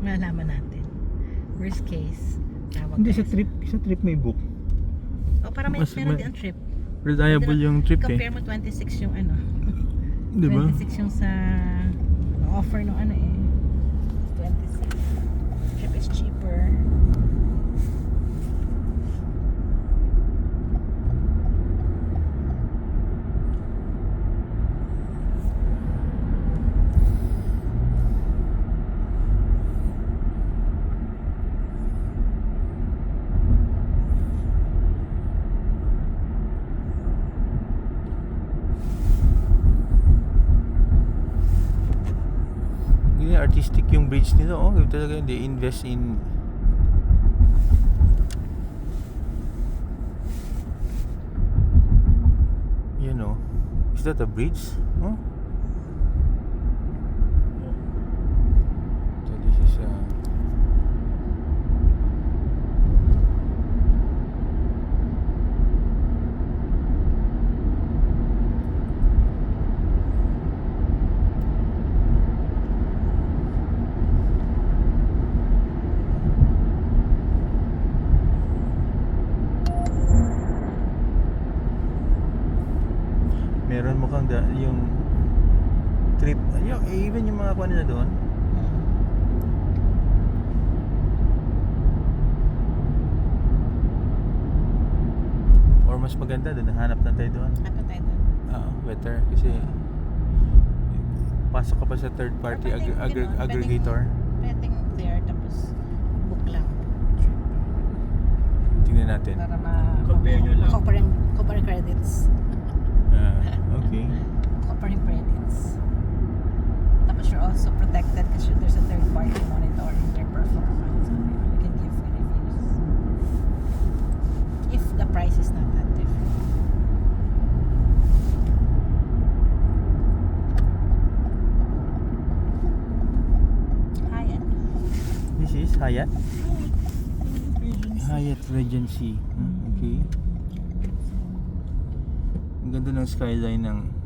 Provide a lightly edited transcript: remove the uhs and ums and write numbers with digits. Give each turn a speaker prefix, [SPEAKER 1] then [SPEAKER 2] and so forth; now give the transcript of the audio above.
[SPEAKER 1] malalaman natin. Worst case, tawag
[SPEAKER 2] Hindi,
[SPEAKER 1] tayo
[SPEAKER 2] sa trip may book.
[SPEAKER 1] O para
[SPEAKER 2] Mas-
[SPEAKER 1] meron
[SPEAKER 2] may-
[SPEAKER 1] din ang trip.
[SPEAKER 2] Reliable yung trip eh.
[SPEAKER 1] Compare mo 26 yung ano.
[SPEAKER 2] Diba?
[SPEAKER 1] 26 yung sa offer ng ano eh. 26. Trip is cheaper.
[SPEAKER 2] Ganyan, artistic yung bridge nila. Oh, talaga they invest in you know. Is that a bridge? Huh? So this is meron mukhang yung trip, yung, even yung mga kuha nila doon. Or mas maganda doon, hanap na tayo doon.
[SPEAKER 1] Ano tayo doon?
[SPEAKER 2] Better kasi pasok ka pa sa third party aggregator.
[SPEAKER 1] Pwedeng there tapos book lang.
[SPEAKER 2] Tingnan natin.
[SPEAKER 1] Para
[SPEAKER 3] Compare nyo lang.
[SPEAKER 1] Compare credits.
[SPEAKER 2] Okay.
[SPEAKER 1] Compare credits. Tapos you're also protected kasi there's a third party monitoring their performance. So you can give reviews. If the price is not that different. Hyatt.
[SPEAKER 2] This is Hyatt. Hyatt Regency. Okay. Ang ganda ng skyline ng